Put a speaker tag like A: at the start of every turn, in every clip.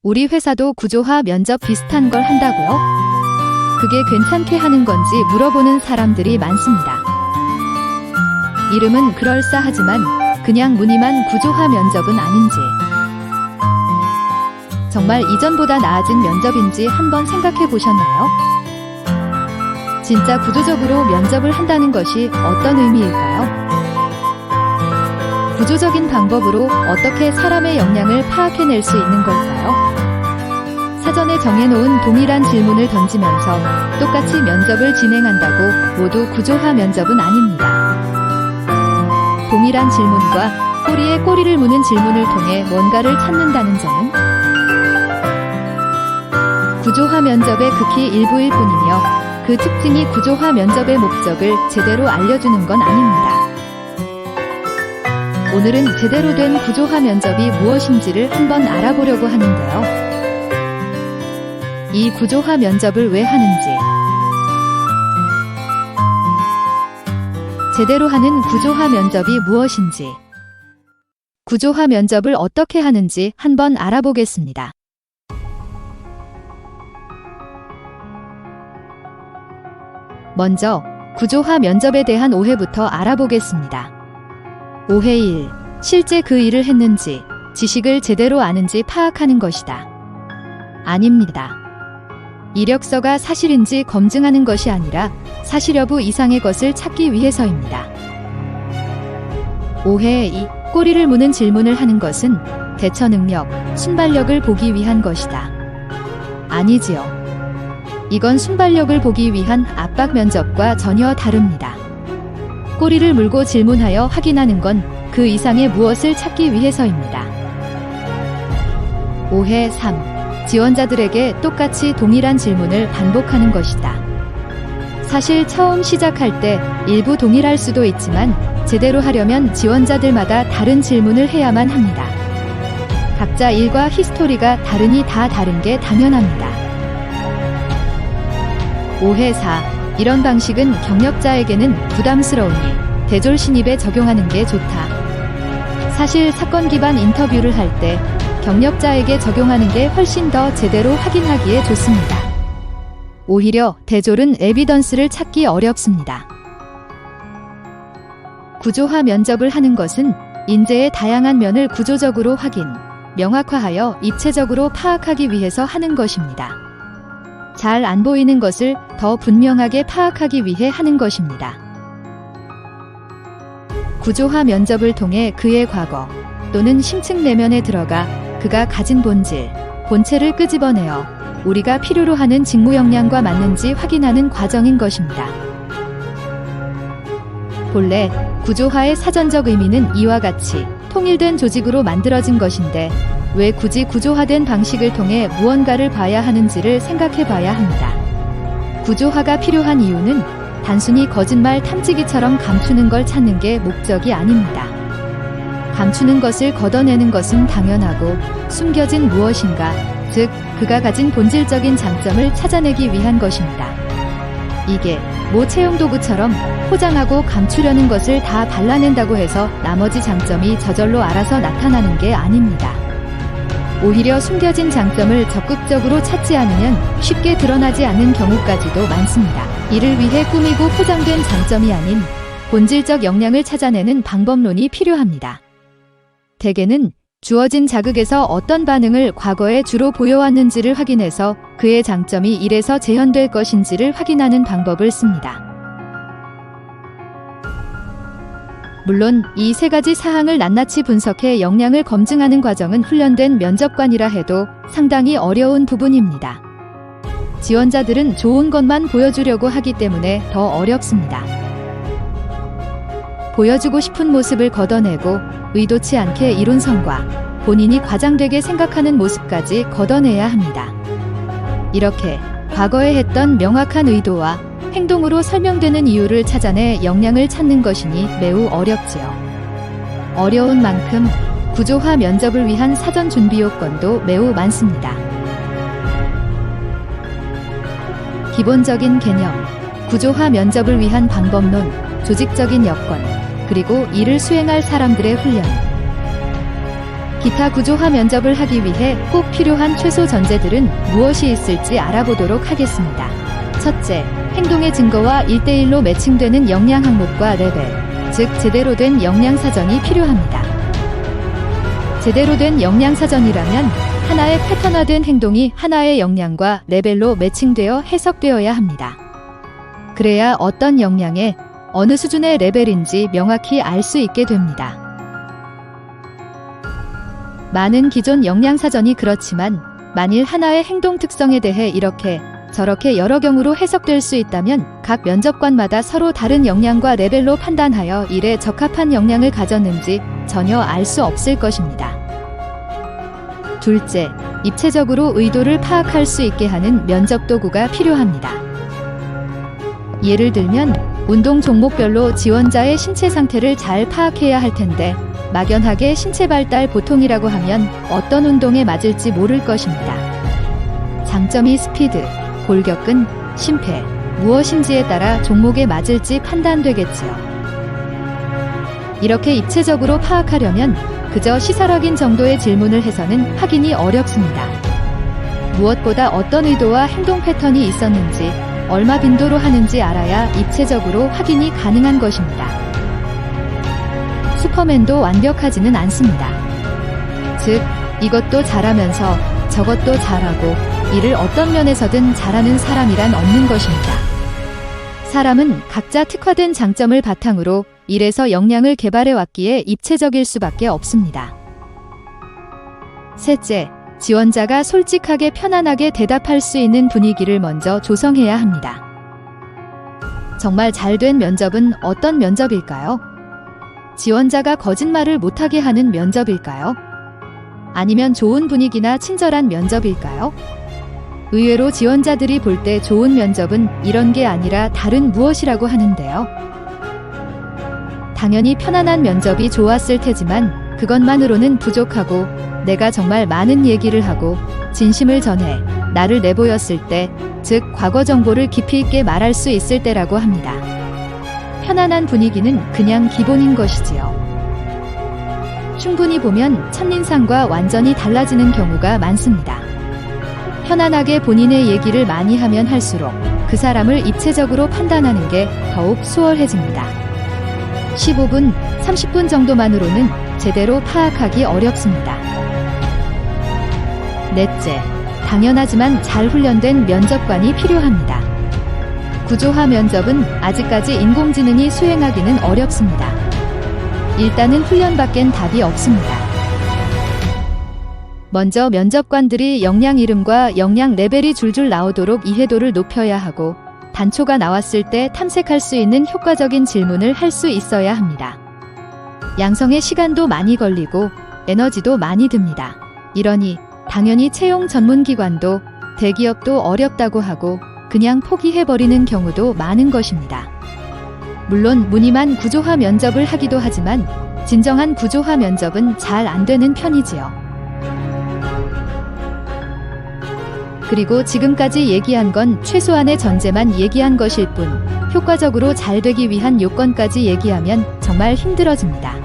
A: 우리 회사도 구조화 면접 비슷한 걸 한다고요? 그게 괜찮게 하는 건지 물어보는 사람들이 많습니다. 이름은 그럴싸하지만 그냥 무늬만 구조화 면접은 아닌지, 정말 이전보다 나아진 면접인지 한번 생각해 보셨나요? 진짜 구조적으로 면접을 한다는 것이 어떤 의미일까요? 구조적인 방법으로 어떻게 사람의 역량을 파악해낼 수 있는 걸까요? 사전에 정해놓은 동일한 질문을 던지면서 똑같이 면접을 진행한다고 모두 구조화 면접은 아닙니다. 동일한 질문과 꼬리에 꼬리를 무는 질문을 통해 뭔가를 찾는다는 점은 구조화 면접의 극히 일부일 뿐이며 그 특징이 구조화 면접의 목적을 제대로 알려주는 건 아닙니다. 오늘은 제대로 된 구조화 면접이 무엇인지를 한번 알아보려고 하는데요. 이 구조화 면접을 왜 하는지, 제대로 하는 구조화 면접이 무엇인지, 구조화 면접을 어떻게 하는지 한번 알아보겠습니다. 먼저 구조화 면접에 대한 오해부터 알아보겠습니다. 오해 1. 실제 그 일을 했는지, 지식을 제대로 아는지 파악하는 것이다. 아닙니다. 이력서가 사실인지 검증하는 것이 아니라 사실 여부 이상의 것을 찾기 위해서입니다. 오해 2. 꼬리를 무는 질문을 하는 것은 대처 능력, 순발력을 보기 위한 것이다. 아니지요. 이건 순발력을 보기 위한 압박 면접과 전혀 다릅니다. 꼬리를 물고 질문하여 확인하는 건 그 이상의 무엇을 찾기 위해서입니다. 오해 3. 지원자들에게 똑같이 동일한 질문을 반복하는 것이다. 사실 처음 시작할 때 일부 동일할 수도 있지만 제대로 하려면 지원자들마다 다른 질문을 해야만 합니다. 각자 일과 히스토리가 다르니 다 다른 게 당연합니다. 오해 4. 이런 방식은 경력자에게는 부담스러우니 대졸 신입에 적용하는 게 좋다. 사실 사건 기반 인터뷰를 할 때 경력자에게 적용하는 게 훨씬 더 제대로 확인하기에 좋습니다. 오히려 대졸은 에비던스를 찾기 어렵습니다. 구조화 면접을 하는 것은 인재의 다양한 면을 구조적으로 확인, 명확화하여 입체적으로 파악하기 위해서 하는 것입니다. 잘 안 보이는 것을 더 분명하게 파악하기 위해 하는 것입니다. 구조화 면접을 통해 그의 과거 또는 심층 내면에 들어가 그가 가진 본질, 본체를 끄집어내어 우리가 필요로 하는 직무 역량과 맞는지 확인하는 과정인 것입니다. 본래 구조화의 사전적 의미는 이와 같이 통일된 조직으로 만들어진 것인데 왜 굳이 구조화된 방식을 통해 무언가를 봐야 하는지를 생각해 봐야 합니다. 구조화가 필요한 이유는 단순히 거짓말 탐지기처럼 감추는 걸 찾는 게 목적이 아닙니다. 감추는 것을 걷어내는 것은 당연하고 숨겨진 무엇인가, 즉 그가 가진 본질적인 장점을 찾아내기 위한 것입니다. 이게 모 채용 도구처럼 포장하고 감추려는 것을 다 발라낸다고 해서 나머지 장점이 저절로 알아서 나타나는 게 아닙니다. 오히려 숨겨진 장점을 적극적으로 찾지 않으면 쉽게 드러나지 않는 경우까지도 많습니다. 이를 위해 꾸미고 포장된 장점이 아닌 본질적 역량을 찾아내는 방법론이 필요합니다. 대개는 주어진 자극에서 어떤 반응을 과거에 주로 보여왔는지를 확인해서 그의 장점이 이래서 재현될 것인지를 확인하는 방법을 씁니다. 물론 이 세 가지 사항을 낱낱이 분석해 역량을 검증하는 과정은 훈련된 면접관이라 해도 상당히 어려운 부분입니다. 지원자들은 좋은 것만 보여주려고 하기 때문에 더 어렵습니다. 보여주고 싶은 모습을 걷어내고 의도치 않게 이룬 성과, 본인이 과장되게 생각하는 모습까지 걷어내야 합니다. 이렇게 과거에 했던 명확한 의도와 행동으로 설명되는 이유를 찾아내 역량을 찾는 것이니 매우 어렵지요. 어려운 만큼 구조화 면접을 위한 사전 준비 요건도 매우 많습니다. 기본적인 개념, 구조화 면접을 위한 방법론, 조직적인 여건, 그리고 이를 수행할 사람들의 훈련. 기타 구조화 면접을 하기 위해 꼭 필요한 최소 전제들은 무엇이 있을지 알아보도록 하겠습니다. 첫째, 행동의 증거와 1대1로 매칭되는 역량 항목과 레벨, 즉 제대로 된 역량 사전이 필요합니다. 제대로 된 역량 사전이라면 하나의 패턴화된 행동이 하나의 역량과 레벨로 매칭되어 해석되어야 합니다. 그래야 어떤 역량에 어느 수준의 레벨인지 명확히 알 수 있게 됩니다. 많은 기존 역량 사전이 그렇지만 만일 하나의 행동 특성에 대해 이렇게 저렇게 여러 경우로 해석될 수 있다면 각 면접관마다 서로 다른 역량과 레벨로 판단하여 일에 적합한 역량을 가졌는지 전혀 알 수 없을 것입니다. 둘째, 입체적으로 의도를 파악할 수 있게 하는 면접 도구가 필요합니다. 예를 들면 운동 종목별로 지원자의 신체 상태를 잘 파악해야 할 텐데 막연하게 신체 발달 보통이라고 하면 어떤 운동에 맞을지 모를 것입니다. 장점이 스피드, 골격근, 심폐, 무엇인지에 따라 종목에 맞을지 판단되겠지요. 이렇게 입체적으로 파악하려면 그저 시설학인 정도의 질문을 해서는 확인이 어렵습니다. 무엇보다 어떤 의도와 행동 패턴이 있었는지, 얼마 빈도로 하는지 알아야 입체적으로 확인이 가능한 것입니다. 슈퍼맨도 완벽하지는 않습니다. 즉, 이것도 잘하면서 저것도 잘하고 일을 어떤 면에서든 잘하는 사람이란 없는 것입니다. 사람은 각자 특화된 장점을 바탕으로 일에서 역량을 개발해 왔기에 입체적일 수밖에 없습니다. 셋째, 지원자가 솔직하게 편안하게 대답할 수 있는 분위기를 먼저 조성해야 합니다. 정말 잘된 면접은 어떤 면접일까요? 지원자가 거짓말을 못하게 하는 면접일까요? 아니면 좋은 분위기나 친절한 면접일까요? 의외로 지원자들이 볼 때 좋은 면접은 이런 게 아니라 다른 무엇이라고 하는데요. 당연히 편안한 면접이 좋았을 테지만 그것만으로는 부족하고 내가 정말 많은 얘기를 하고 진심을 전해 나를 내보였을 때, 즉 과거 정보를 깊이 있게 말할 수 있을 때라고 합니다. 편안한 분위기는 그냥 기본인 것이지요. 충분히 보면 첫인상과 완전히 달라지는 경우가 많습니다. 편안하게 본인의 얘기를 많이 하면 할수록 그 사람을 입체적으로 판단하는 게 더욱 수월해집니다. 15분, 30분 정도만으로는 제대로 파악하기 어렵습니다. 넷째, 당연하지만 잘 훈련된 면접관이 필요합니다. 구조화 면접은 아직까지 인공지능이 수행하기는 어렵습니다. 일단은 훈련밖엔 답이 없습니다. 먼저 면접관들이 역량 이름과 역량 레벨이 줄줄 나오도록 이해도를 높여야 하고 단초가 나왔을 때 탐색할 수 있는 효과적인 질문을 할 수 있어야 합니다. 양성에 시간도 많이 걸리고 에너지도 많이 듭니다. 이러니 당연히 채용 전문기관도 대기업도 어렵다고 하고 그냥 포기해버리는 경우도 많은 것입니다. 물론 무늬만 구조화 면접을 하기도 하지만 진정한 구조화 면접은 잘 안 되는 편이지요. 그리고 지금까지 얘기한 건 최소한의 전제만 얘기한 것일 뿐 효과적으로 잘 되기 위한 요건까지 얘기하면 정말 힘들어집니다.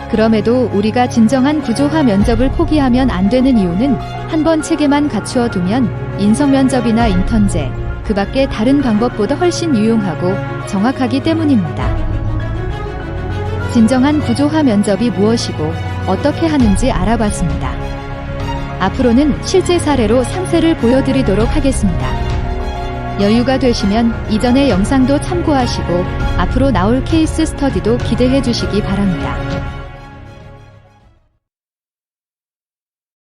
A: 그럼에도 우리가 진정한 구조화 면접을 포기하면 안 되는 이유는 한번 체계만 갖추어 두면 인성면접이나 인턴제, 그 밖에 다른 방법보다 훨씬 유용하고 정확하기 때문입니다. 진정한 구조화 면접이 무엇이고 어떻게 하는지 알아봤습니다. 앞으로는 실제 사례로 상세를 보여드리도록 하겠습니다. 여유가 되시면 이전의 영상도 참고하시고 앞으로 나올 케이스 스터디도 기대해 주시기 바랍니다.